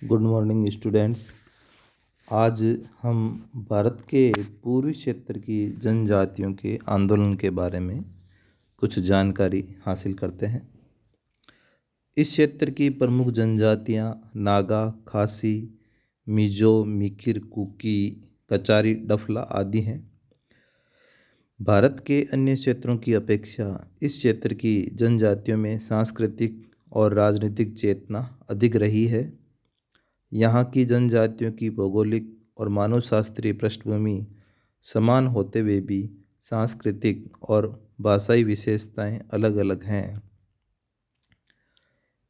Good morning students. आज हम भारत के पूर्वी क्षेत्र की जनजातियों के आंदोलन के बारे में कुछ जानकारी हासिल करते हैं। इस क्षेत्र की प्रमुख जनजातियां नागा, खासी, मिजो, मिकिर, कुकी, कचारी, डफला आदि हैं। भारत के अन्य क्षेत्रों की अपेक्षा इस क्षेत्र की जनजातियों में सांस्कृतिक और राजनीतिक चेतना अधिक रही है। यहाँ की जनजातियों की भौगोलिक और मानवशास्त्रीय पृष्ठभूमि समान होते हुए भी सांस्कृतिक और भाषाई विशेषताएं अलग अलग हैं।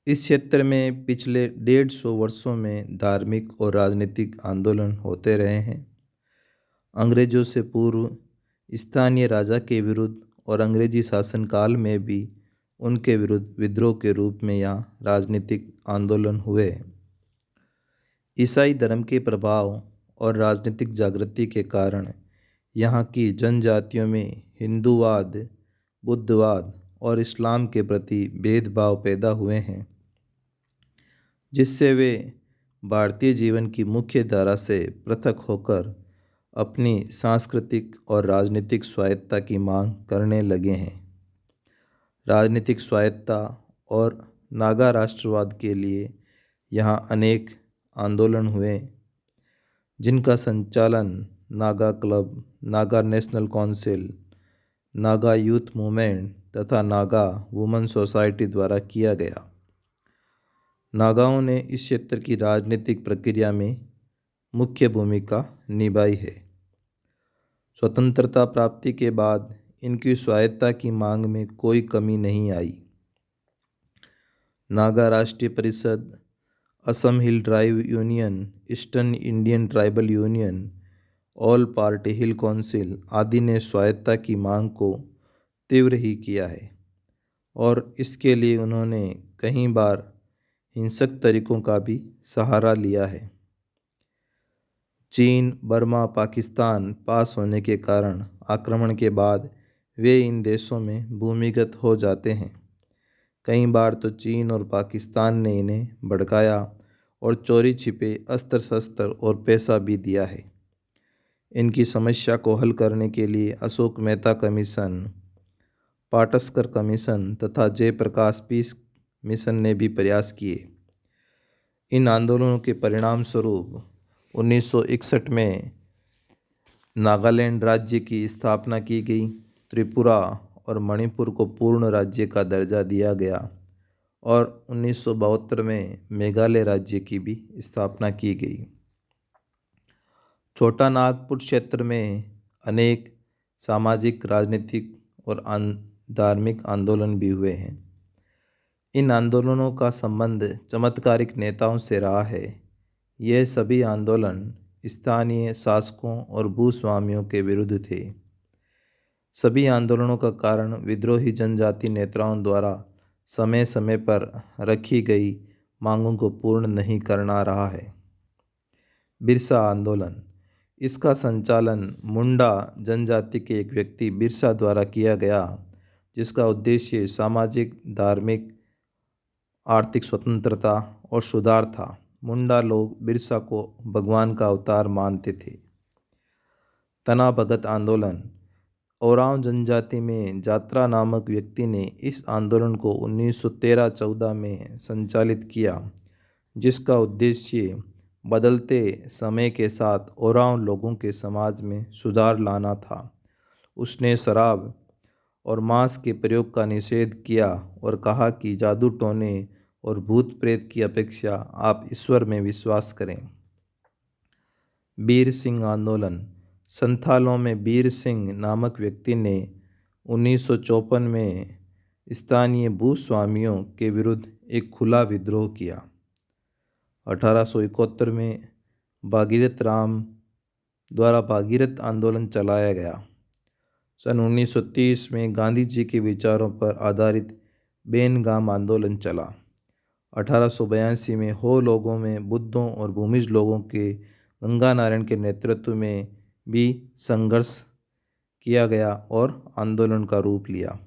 इस क्षेत्र में पिछले 150 वर्षों में धार्मिक और राजनीतिक आंदोलन होते रहे हैं। अंग्रेजों से पूर्व स्थानीय राजा के विरुद्ध और अंग्रेजी शासनकाल में भी उनके विरुद्ध विद्रोह के रूप में यहाँ राजनीतिक आंदोलन हुए। ईसाई धर्म के प्रभाव और राजनीतिक जागृति के कारण यहाँ की जनजातियों में हिंदूवाद, बुद्धवाद और इस्लाम के प्रति भेदभाव पैदा हुए हैं, जिससे वे भारतीय जीवन की मुख्य धारा से पृथक होकर अपनी सांस्कृतिक और राजनीतिक स्वायत्तता की मांग करने लगे हैं। राजनीतिक स्वायत्तता और नागा राष्ट्रवाद के लिए यहाँ अनेक आंदोलन हुए, जिनका संचालन Naga club, Naga national council, Naga youth movement तथा नागा वुमेन सोसाइटी द्वारा किया गया। नागाओं ने इस क्षेत्र की राजनीतिक प्रक्रिया में मुख्य भूमिका निभाई है। स्वतंत्रता प्राप्ति के बाद इनकी स्वायत्तता की मांग में कोई कमी नहीं आई। नागा राष्ट्रीय परिषद, Assam hill tribe union, eastern Indian tribal union, all party hill council आदि ने स्वायत्तता की मांग को तीव्र ही किया है और इसके लिए उन्होंने कई बार हिंसक तरीकों का भी सहारा लिया है। चीन, बर्मा, पाकिस्तान पास होने के कारण आक्रमण के बाद वे इन देशों में भूमिगत हो जाते हैं। कई बार तो चीन और पाकिस्तान ने इन्हें भड़काया और चोरी छिपे अस्त्र शस्त्र और पैसा भी दिया है। इनकी समस्या को हल करने के लिए अशोक मेहता कमीशन, पाटस्कर कमीशन तथा जयप्रकाश पीस मिशन ने भी प्रयास किए। इन आंदोलनों के परिणाम स्वरूप 1961 में नागालैंड राज्य की स्थापना की गई। त्रिपुरा और मणिपुर को पूर्ण राज्य का दर्जा दिया गया और 1972 में मेघालय राज्य की भी स्थापना की गई। छोटा नागपुर क्षेत्र में अनेक सामाजिक, राजनीतिक और धार्मिक आंदोलन भी हुए हैं। इन आंदोलनों का संबंध चमत्कारिक नेताओं से रहा है। यह सभी आंदोलन स्थानीय शासकों और भूस्वामियों के विरुद्ध थे। सभी आंदोलनों का कारण विद्रोही जनजाति नेताओं द्वारा समय समय पर रखी गई मांगों को पूर्ण नहीं करना रहा है। बिरसा आंदोलन, इसका संचालन मुंडा जनजाति के एक व्यक्ति बिरसा द्वारा किया गया, जिसका उद्देश्य सामाजिक, धार्मिक, आर्थिक स्वतंत्रता और सुधार था। मुंडा लोग बिरसा को भगवान का अवतार मानते थे। तना भगत आंदोलन, ओरांव जनजाति में जात्रा नामक व्यक्ति ने इस आंदोलन को 1913-14 में संचालित किया, जिसका उद्देश्य बदलते समय के साथ ओरांव लोगों के समाज में सुधार लाना था। उसने शराब और मांस के प्रयोग का निषेध किया और कहा कि जादू टोने और भूत प्रेत की अपेक्षा आप ईश्वर में विश्वास करें। बीर सिंह आंदोलन, संथालों में बीर सिंह नामक व्यक्ति ने 1954 में स्थानीय भूस्वामियों के विरुद्ध एक खुला विद्रोह किया। 1871 में भागीरथ राम द्वारा भागीरथ आंदोलन चलाया गया। सन 1930 में गांधी जी के विचारों पर आधारित बेनगाम आंदोलन चला। 1882 में हो लोगों में बुद्धों और भूमिज लोगों के गंगा नारायण के नेतृत्व में भी संघर्ष किया गया और आंदोलन का रूप लिया।